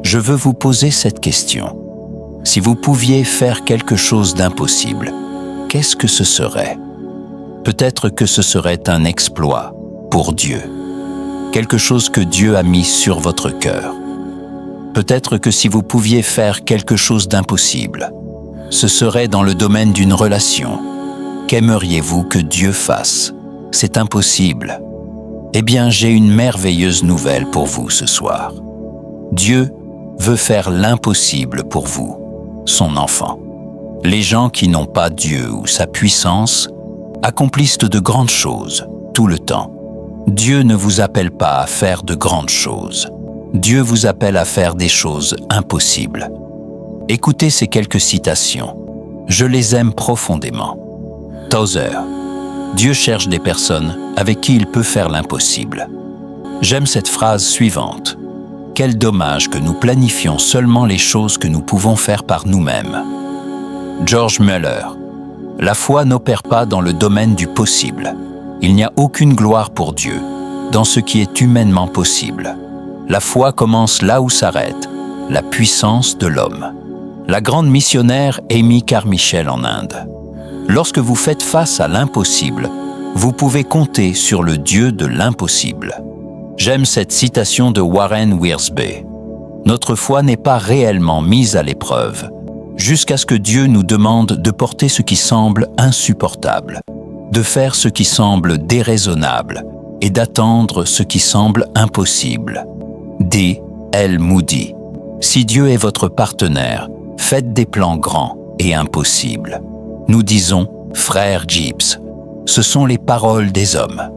je veux vous poser cette question. Si vous pouviez faire quelque chose d'impossible, qu'est-ce que ce serait? Peut-être que ce serait un exploit pour Dieu, quelque chose que Dieu a mis sur votre cœur. Peut-être que si vous pouviez faire quelque chose d'impossible, ce serait dans le domaine d'une relation. Qu'aimeriez-vous que Dieu fasse? C'est impossible. Eh bien, j'ai une merveilleuse nouvelle pour vous ce soir. Dieu veut faire l'impossible pour vous, son enfant. Les gens qui n'ont pas Dieu ou sa puissance accomplissent de grandes choses tout le temps. Dieu ne vous appelle pas à faire de grandes choses. Dieu vous appelle à faire des choses impossibles. Écoutez ces quelques citations. Je les aime profondément. Tozer. Dieu cherche des personnes avec qui il peut faire l'impossible. J'aime cette phrase suivante. Quel dommage que nous planifions seulement les choses que nous pouvons faire par nous-mêmes. George Muller. La foi n'opère pas dans le domaine du possible. Il n'y a aucune gloire pour Dieu dans ce qui est humainement possible. La foi commence là où s'arrête la puissance de l'homme. La grande missionnaire Amy Carmichael en Inde. Lorsque vous faites face à l'impossible, vous pouvez compter sur le Dieu de l'impossible. J'aime cette citation de Warren Wiersbe. Notre foi n'est pas réellement mise à l'épreuve, jusqu'à ce que Dieu nous demande de porter ce qui semble insupportable, de faire ce qui semble déraisonnable et d'attendre ce qui semble impossible. D. L. Moody. Si Dieu est votre partenaire, faites des plans grands et impossibles. Nous disons, frère Gibbs, ce sont les paroles des hommes.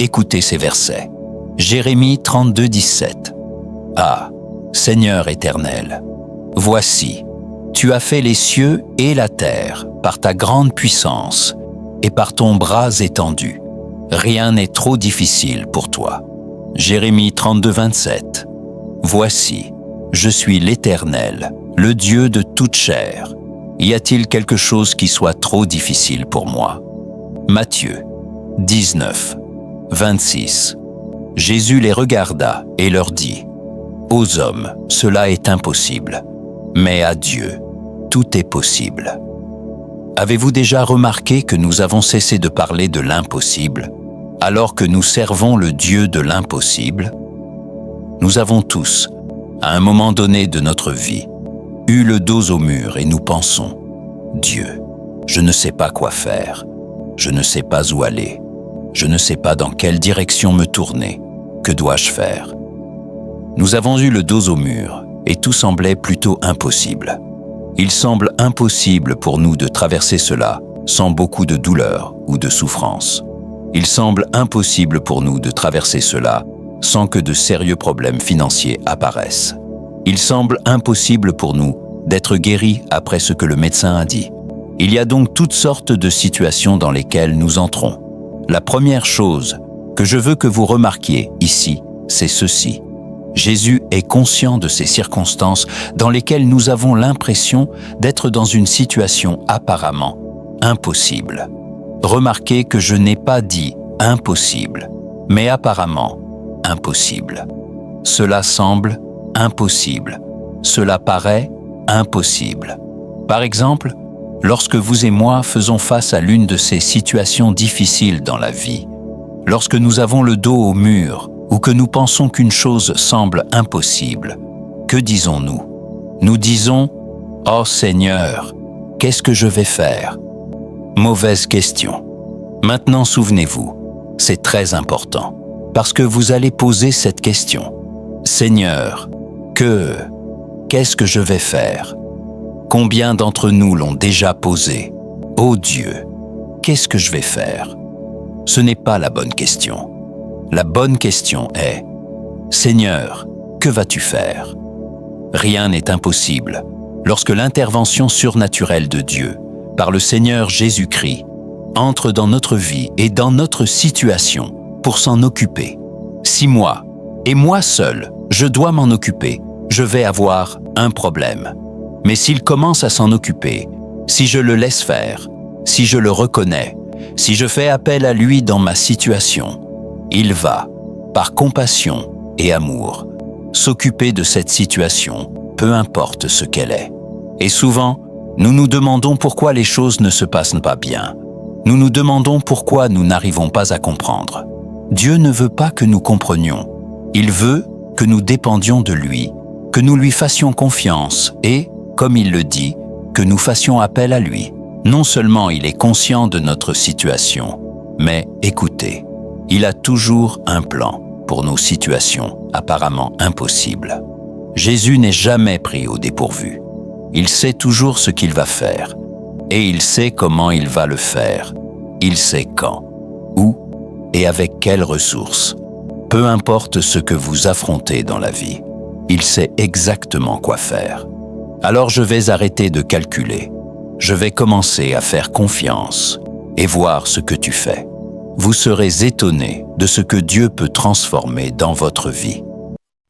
Écoutez ces versets. Jérémie 32, 17. Ah, Seigneur éternel, voici, tu as fait les cieux et la terre par ta grande puissance et par ton bras étendu. Rien n'est trop difficile pour toi. Jérémie 32, 27. Voici, je suis l'Éternel, le Dieu de toute chair. Y a-t-il quelque chose qui soit trop difficile pour moi? Matthieu 19, 26. Jésus les regarda et leur dit, « Aux hommes, cela est impossible, mais à Dieu, tout est possible. » Avez-vous déjà remarqué que nous avons cessé de parler de l'impossible, alors que nous servons le Dieu de l'impossible? Nous avons tous, à un moment donné de notre vie, eu le dos au mur et nous pensons, « Dieu, je ne sais pas quoi faire, je ne sais pas où aller, je ne sais pas dans quelle direction me tourner, que dois-je faire ?» Nous avons eu le dos au mur et tout semblait plutôt impossible. Il semble impossible pour nous de traverser cela sans beaucoup de douleur ou de souffrance. Il semble impossible pour nous de traverser cela sans que de sérieux problèmes financiers apparaissent. Il semble impossible pour nous d'être guéris après ce que le médecin a dit. Il y a donc toutes sortes de situations dans lesquelles nous entrons. La première chose que je veux que vous remarquiez ici, c'est ceci. Jésus est conscient de ces circonstances dans lesquelles nous avons l'impression d'être dans une situation apparemment impossible. Remarquez que je n'ai pas dit impossible, mais apparemment impossible. Cela semble impossible. Cela paraît impossible. Par exemple, lorsque vous et moi faisons face à l'une de ces situations difficiles dans la vie, lorsque nous avons le dos au mur ou que nous pensons qu'une chose semble impossible, que disons-nous? Nous disons « Oh Seigneur, qu'est-ce que je vais faire ?» Mauvaise question. Maintenant souvenez-vous, c'est très important, parce que vous allez poser cette question. « Seigneur, qu'est-ce que je vais faire ?» Combien d'entre nous l'ont déjà posé? « Oh Dieu, qu'est-ce que je vais faire ?» Ce n'est pas la bonne question. La bonne question est « Seigneur, que vas-tu faire ?» Rien n'est impossible lorsque l'intervention surnaturelle de Dieu, par le Seigneur Jésus-Christ, entre dans notre vie et dans notre situation pour s'en occuper. Si moi, et moi seul, je dois m'en occuper, je vais avoir un problème. Mais s'il commence à s'en occuper, si je le laisse faire, si je le reconnais, si je fais appel à lui dans ma situation, il va, par compassion et amour, s'occuper de cette situation, peu importe ce qu'elle est. Et souvent, nous nous demandons pourquoi les choses ne se passent pas bien. Nous nous demandons pourquoi nous n'arrivons pas à comprendre. Dieu ne veut pas que nous comprenions. Il veut que nous dépendions de lui, que nous lui fassions confiance et, comme il le dit, que nous fassions appel à lui. Non seulement il est conscient de notre situation, mais écoutez, il a toujours un plan pour nos situations apparemment impossibles. Jésus n'est jamais pris au dépourvu. Il sait toujours ce qu'il va faire, et il sait comment il va le faire. Il sait quand, où et avec quelles ressources. Peu importe ce que vous affrontez dans la vie, il sait exactement quoi faire. Alors je vais arrêter de calculer. Je vais commencer à faire confiance et voir ce que tu fais. Vous serez étonnés de ce que Dieu peut transformer dans votre vie.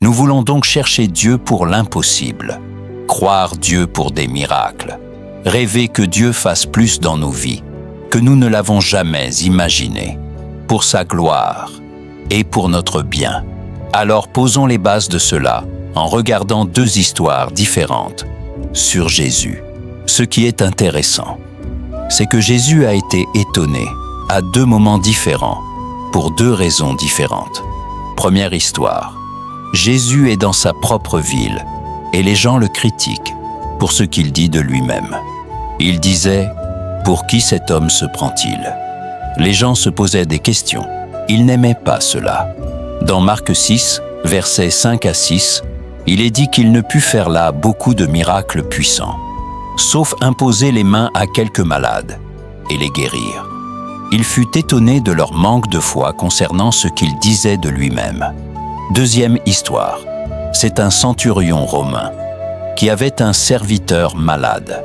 Nous voulons donc chercher Dieu pour l'impossible, croire Dieu pour des miracles, rêver que Dieu fasse plus dans nos vies que nous ne l'avons jamais imaginé, pour sa gloire et pour notre bien. Alors posons les bases de cela en regardant deux histoires différentes sur Jésus. Ce qui est intéressant, c'est que Jésus a été étonné à deux moments différents, pour deux raisons différentes. Première histoire, Jésus est dans sa propre ville et les gens le critiquent pour ce qu'il dit de lui-même. Il disait « Pour qui cet homme se prend-il » Les gens se posaient des questions. Ils n'aimaient pas cela. Dans Marc 6, versets 5 à 6, il est dit qu'il ne put faire là beaucoup de miracles puissants, sauf imposer les mains à quelques malades et les guérir. Il fut étonné de leur manque de foi concernant ce qu'il disait de lui-même. Deuxième histoire, c'est un centurion romain qui avait un serviteur malade.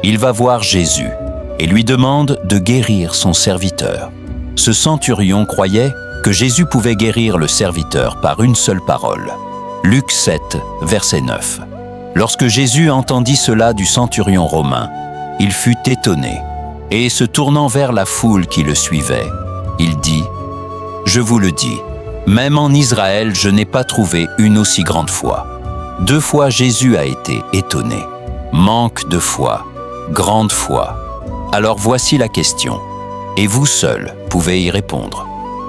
Il va voir Jésus et lui demande de guérir son serviteur. Ce centurion croyait que Jésus pouvait guérir le serviteur par une seule parole. Luc 7, verset 9. Lorsque Jésus entendit cela du centurion romain, il fut étonné, et se tournant vers la foule qui le suivait, il dit « Je vous le dis, même en Israël, je n'ai pas trouvé une aussi grande foi. » 2 fois Jésus a été étonné. Manque de foi, grande foi. Alors voici la question, et vous seul pouvez y répondre.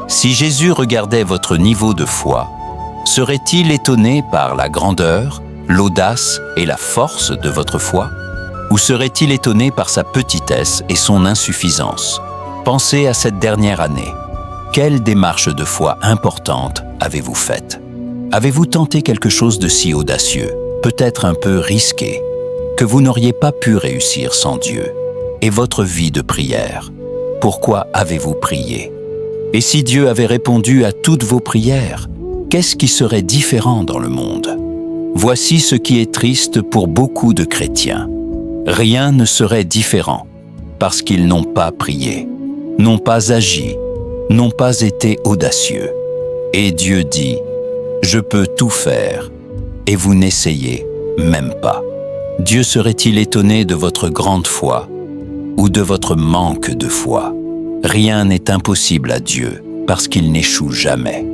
Si Jésus regardait votre niveau de foi, serait-il étonné par la grandeur, l'audace et la force de votre foi? Ou serait-il étonné par sa petitesse et son insuffisance? Pensez à cette dernière année. Quelle démarche de foi importante avez-vous faite? Avez-vous tenté quelque chose de si audacieux, peut-être un peu risqué, que vous n'auriez pas pu réussir sans Dieu? Et votre vie de prière, pourquoi avez-vous prié? Et si Dieu avait répondu à toutes vos prières, qu'est-ce qui serait différent dans le monde? Voici ce qui est triste pour beaucoup de chrétiens. Rien ne serait différent parce qu'ils n'ont pas prié, n'ont pas agi, n'ont pas été audacieux. Et Dieu dit, « Je peux tout faire, et vous n'essayez même pas. » Dieu serait-il étonné de votre grande foi ou de votre manque de foi? Rien n'est impossible à Dieu parce qu'il n'échoue jamais.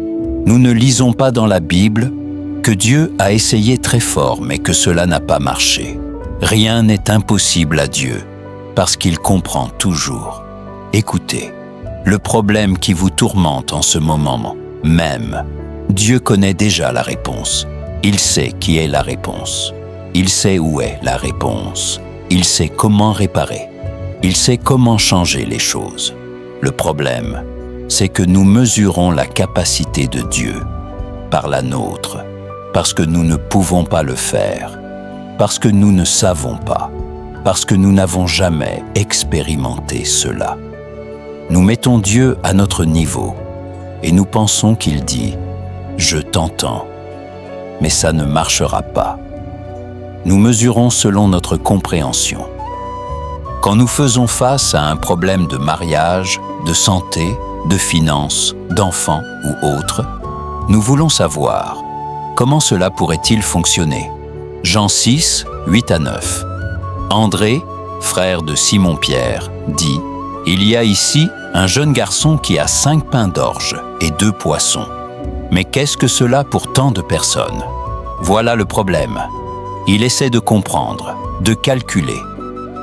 Nous ne lisons pas dans la Bible que Dieu a essayé très fort mais que cela n'a pas marché. Rien n'est impossible à Dieu parce qu'il comprend toujours. Écoutez, le problème qui vous tourmente en ce moment même, Dieu connaît déjà la réponse. Il sait qui est la réponse. Il sait où est la réponse. Il sait comment réparer. Il sait comment changer les choses. Le problème, c'est que nous mesurons la capacité de Dieu par la nôtre, parce que nous ne pouvons pas le faire, parce que nous ne savons pas, parce que nous n'avons jamais expérimenté cela. Nous mettons Dieu à notre niveau et nous pensons qu'il dit « Je t'entends », mais ça ne marchera pas. Nous mesurons selon notre compréhension. Quand nous faisons face à un problème de mariage, de santé, de finances, d'enfants ou autre, nous voulons savoir comment cela pourrait-il fonctionner. Jean 6, 8 à 9. André, frère de Simon-Pierre, dit « Il y a ici un jeune garçon qui a 5 pains d'orge et 2 poissons. Mais qu'est-ce que cela pour tant de personnes ?» Voilà le problème. Il essaie de comprendre, de calculer.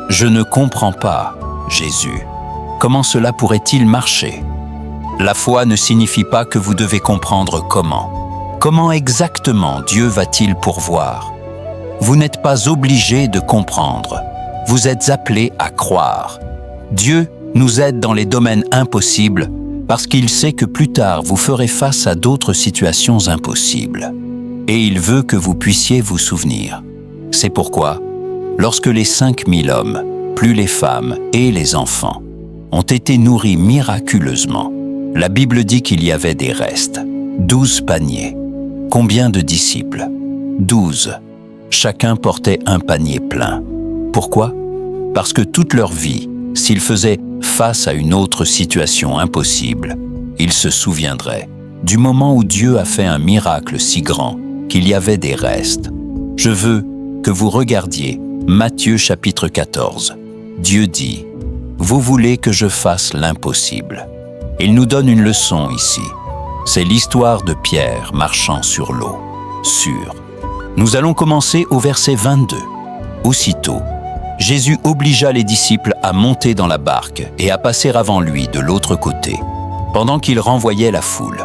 Je ne comprends pas, Jésus. Comment cela pourrait-il marcher? La foi ne signifie pas que vous devez comprendre comment. Comment exactement Dieu va-t-il pourvoir? Vous n'êtes pas obligé de comprendre. Vous êtes appelé à croire. Dieu nous aide dans les domaines impossibles parce qu'il sait que plus tard vous ferez face à d'autres situations impossibles. Et il veut que vous puissiez vous souvenir. C'est pourquoi, lorsque les 5000 hommes, plus les femmes et les enfants, ont été nourris miraculeusement, la Bible dit qu'il y avait des restes, 12 paniers. Combien de disciples? 12. Chacun portait un panier plein. Pourquoi? Parce que toute leur vie, s'ils faisaient face à une autre situation impossible, ils se souviendraient du moment où Dieu a fait un miracle si grand qu'il y avait des restes. Je veux que vous regardiez Matthieu chapitre 14. Dieu dit, « Vous voulez que je fasse l'impossible. » Il nous donne une leçon ici. C'est l'histoire de Pierre marchant sur l'eau. Sûr. Nous allons commencer au verset 22. Aussitôt, Jésus obligea les disciples à monter dans la barque et à passer avant lui de l'autre côté, pendant qu'il renvoyait la foule.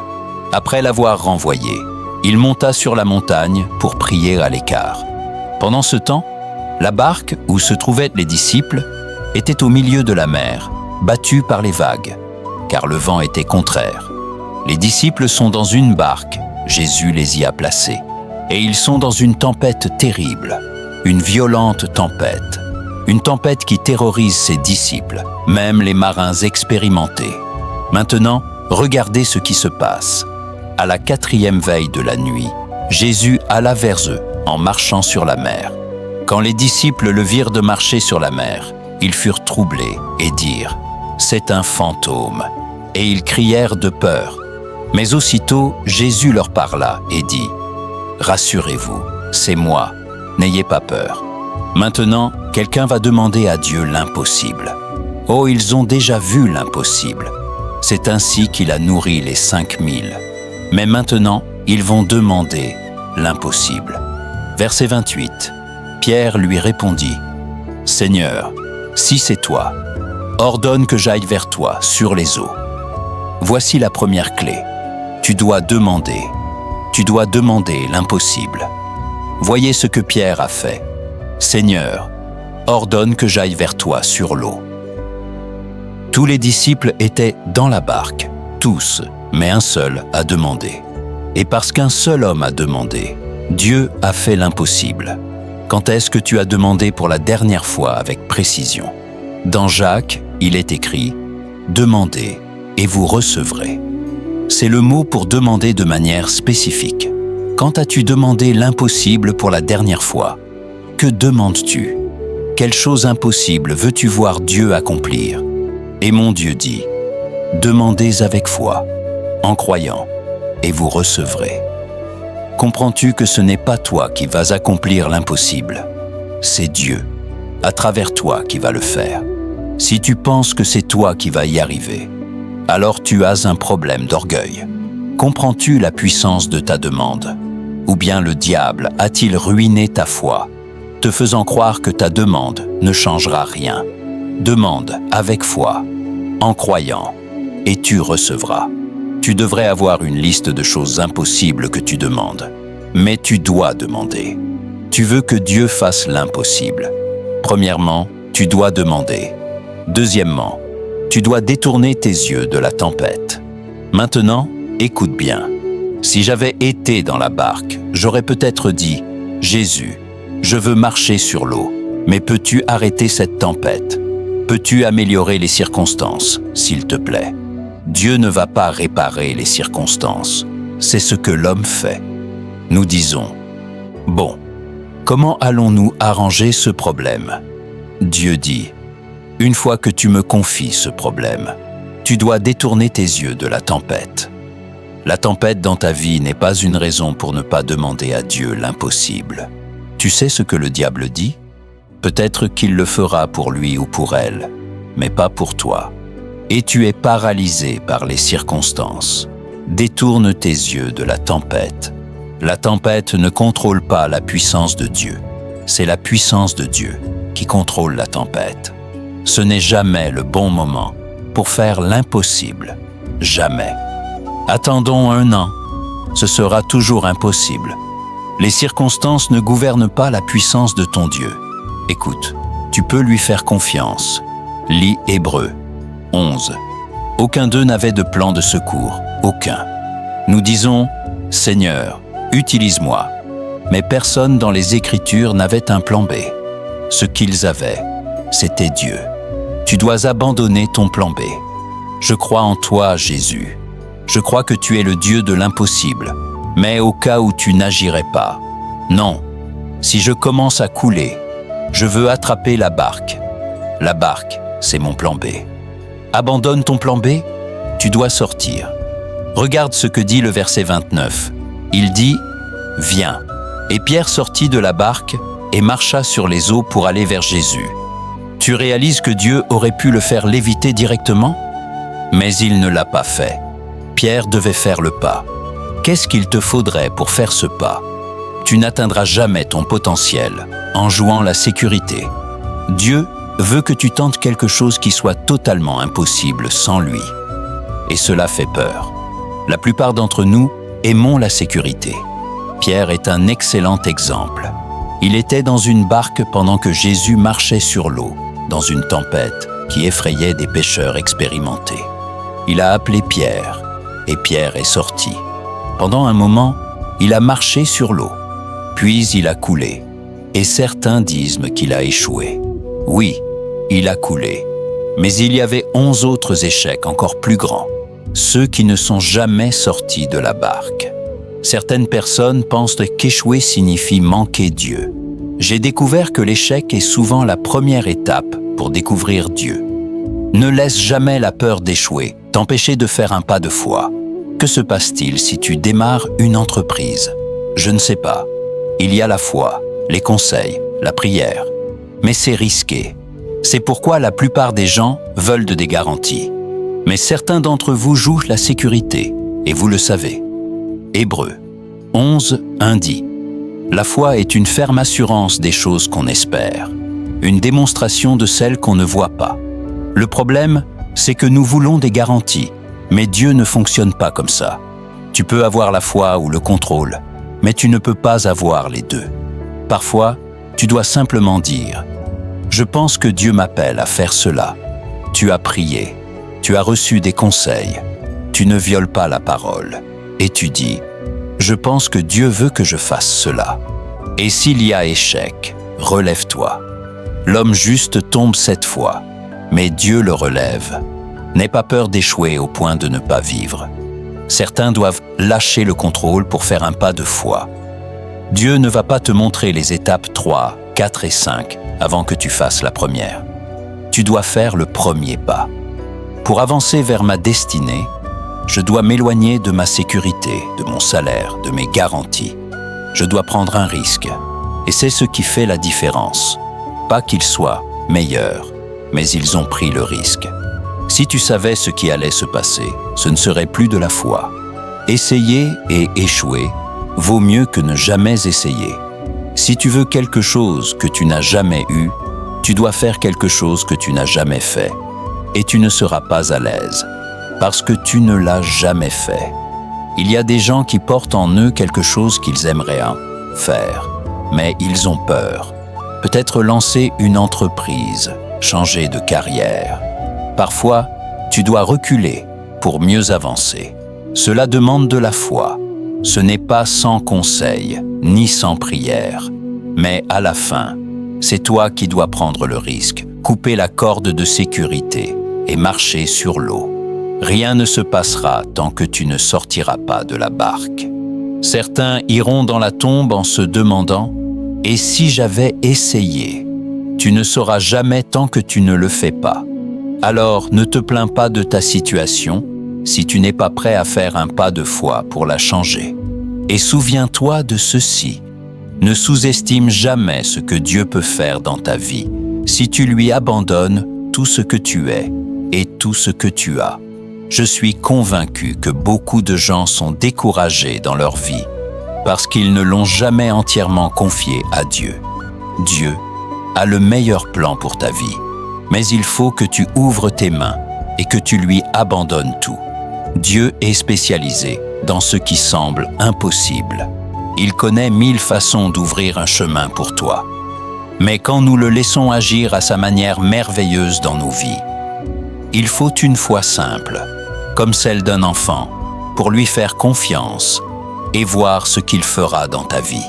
Après l'avoir renvoyé, il monta sur la montagne pour prier à l'écart. Pendant ce temps, la barque où se trouvaient les disciples était au milieu de la mer, battue par les vagues, car le vent était contraire. Les disciples sont dans une barque, Jésus les y a placés, et ils sont dans une tempête terrible, une violente tempête. Une tempête qui terrorise ses disciples, même les marins expérimentés. Maintenant, regardez ce qui se passe. À la 4e veille de la nuit, Jésus alla vers eux en marchant sur la mer. Quand les disciples le virent de marcher sur la mer, ils furent troublés et dirent « C'est un fantôme !» Et ils crièrent de peur. Mais aussitôt, Jésus leur parla et dit « Rassurez-vous, c'est moi, n'ayez pas peur. » Maintenant, quelqu'un va demander à Dieu l'impossible. Oh, ils ont déjà vu l'impossible. C'est ainsi qu'il a nourri les 5000. Mais maintenant, ils vont demander l'impossible. Verset 28. Pierre lui répondit, « Seigneur, si c'est toi, ordonne que j'aille vers toi sur les eaux. » Voici la première clé. Tu dois demander l'impossible. Voyez ce que Pierre a fait. Seigneur, ordonne que j'aille vers toi sur l'eau. Tous les disciples étaient dans la barque, tous, mais un seul a demandé. Et parce qu'un seul homme a demandé, Dieu a fait l'impossible. Quand est-ce que tu as demandé pour la dernière fois avec précision? Dans Jacques, il est écrit « Demandez et vous recevrez ». C'est le mot pour demander de manière spécifique. Quand as-tu demandé l'impossible pour la dernière fois? Que demandes-tu? Quelle chose impossible veux-tu voir Dieu accomplir? Et mon Dieu dit, demandez avec foi, en croyant, et vous recevrez. Comprends-tu que ce n'est pas toi qui vas accomplir l'impossible? C'est Dieu, à travers toi, qui va le faire. Si tu penses que c'est toi qui vas y arriver, alors tu as un problème d'orgueil. Comprends-tu la puissance de ta demande? Ou bien le diable a-t-il ruiné ta foi, te faisant croire que ta demande ne changera rien? Demande avec foi, en croyant, et tu recevras. Tu devrais avoir une liste de choses impossibles que tu demandes, mais tu dois demander. Tu veux que Dieu fasse l'impossible. Premièrement, tu dois demander. Deuxièmement, tu dois détourner tes yeux de la tempête. Maintenant, écoute bien. Si j'avais été dans la barque, j'aurais peut-être dit « Jésus, je veux marcher sur l'eau, mais peux-tu arrêter cette tempête? Peux-tu améliorer les circonstances, s'il te plaît? » Dieu ne va pas réparer les circonstances. C'est ce que l'homme fait. Nous disons « Bon, comment allons-nous arranger ce problème? » Dieu dit « Une fois que tu me confies ce problème, tu dois détourner tes yeux de la tempête. » La tempête dans ta vie n'est pas une raison pour ne pas demander à Dieu l'impossible. Tu sais ce que le diable dit? Peut-être qu'il le fera pour lui ou pour elle, mais pas pour toi. Et tu es paralysé par les circonstances. Détourne tes yeux de la tempête. La tempête ne contrôle pas la puissance de Dieu. C'est la puissance de Dieu qui contrôle la tempête. Ce n'est jamais le bon moment pour faire l'impossible. Jamais. Attendons 1 an. Ce sera toujours impossible. Les circonstances ne gouvernent pas la puissance de ton Dieu. Écoute, tu peux lui faire confiance. Lis Hébreux 11. Aucun d'eux n'avait de plan de secours. Aucun. Nous disons, Seigneur, utilise-moi. Mais personne dans les Écritures n'avait un plan B. Ce qu'ils avaient, c'était Dieu. Tu dois abandonner ton plan B. Je crois en toi, Jésus. Je crois que tu es le Dieu de l'impossible. Mais au cas où tu n'agirais pas, non. Si je commence à couler, je veux attraper la barque. La barque, c'est mon plan B. Abandonne ton plan B, tu dois sortir. Regarde ce que dit le verset 29. Il dit « Viens ». Et Pierre sortit de la barque et marcha sur les eaux pour aller vers Jésus. Tu réalises que Dieu aurait pu le faire léviter directement? Mais il ne l'a pas fait. Pierre devait faire le pas. Qu'est-ce qu'il te faudrait pour faire ce pas? Tu n'atteindras jamais ton potentiel en jouant la sécurité. Dieu veut que tu tentes quelque chose qui soit totalement impossible sans lui. Et cela fait peur. La plupart d'entre nous aimons la sécurité. Pierre est un excellent exemple. Il était dans une barque pendant que Jésus marchait sur l'eau, dans une tempête qui effrayait des pêcheurs expérimentés. Il a appelé Pierre, et Pierre est sorti. Pendant un moment, il a marché sur l'eau, puis il a coulé, et certains disent qu'il a échoué. Oui, il a coulé, mais il y avait 11 autres échecs encore plus grands, ceux qui ne sont jamais sortis de la barque. Certaines personnes pensent qu'échouer signifie manquer Dieu. J'ai découvert que l'échec est souvent la première étape pour découvrir Dieu. Ne laisse jamais la peur d'échouer t'empêcher de faire un pas de foi. Que se passe-t-il si tu démarres une entreprise? Je ne sais pas. Il y a la foi, les conseils, la prière. Mais c'est risqué. C'est pourquoi la plupart des gens veulent des garanties. Mais certains d'entre vous jouent la sécurité, et vous le savez. Hébreux 11, 1 dit « La foi est une ferme assurance des choses qu'on espère, une démonstration de celles qu'on ne voit pas. » Le problème, c'est que nous voulons des garanties, mais Dieu ne fonctionne pas comme ça. Tu peux avoir la foi ou le contrôle, mais tu ne peux pas avoir les deux. Parfois, tu dois simplement dire « Je pense que Dieu m'appelle à faire cela. » Tu as prié, tu as reçu des conseils, tu ne violes pas la parole. Et tu dis, je pense que Dieu veut que je fasse cela. Et s'il y a échec, relève-toi. L'homme juste tombe 7 fois, mais Dieu le relève. N'aie pas peur d'échouer au point de ne pas vivre. Certains doivent lâcher le contrôle pour faire un pas de foi. Dieu ne va pas te montrer les étapes 3, 4 et 5 avant que tu fasses la première. Tu dois faire le premier pas. Pour avancer vers ma destinée, je dois m'éloigner de ma sécurité, de mon salaire, de mes garanties. Je dois prendre un risque. Et c'est ce qui fait la différence. Pas qu'ils soient meilleurs, mais ils ont pris le risque. Si tu savais ce qui allait se passer, ce ne serait plus de la foi. Essayer et échouer vaut mieux que ne jamais essayer. Si tu veux quelque chose que tu n'as jamais eu, tu dois faire quelque chose que tu n'as jamais fait. Et tu ne seras pas à l'aise. Parce que tu ne l'as jamais fait. Il y a des gens qui portent en eux quelque chose qu'ils aimeraient faire, mais ils ont peur. Peut-être lancer une entreprise, changer de carrière. Parfois, tu dois reculer pour mieux avancer. Cela demande de la foi. Ce n'est pas sans conseil, ni sans prière. Mais à la fin, c'est toi qui dois prendre le risque, couper la corde de sécurité et marcher sur l'eau. Rien ne se passera tant que tu ne sortiras pas de la barque. Certains iront dans la tombe en se demandant « Et si j'avais essayé ?» Tu ne sauras jamais tant que tu ne le fais pas. Alors ne te plains pas de ta situation si tu n'es pas prêt à faire un pas de foi pour la changer. Et souviens-toi de ceci. Ne sous-estime jamais ce que Dieu peut faire dans ta vie si tu lui abandonnes tout ce que tu es et tout ce que tu as. Je suis convaincu que beaucoup de gens sont découragés dans leur vie parce qu'ils ne l'ont jamais entièrement confié à Dieu. Dieu a le meilleur plan pour ta vie, mais il faut que tu ouvres tes mains et que tu lui abandonnes tout. Dieu est spécialisé dans ce qui semble impossible. Il connaît 1000 façons d'ouvrir un chemin pour toi. Mais quand nous le laissons agir à sa manière merveilleuse dans nos vies, il faut une foi simple, comme celle d'un enfant, pour lui faire confiance et voir ce qu'il fera dans ta vie.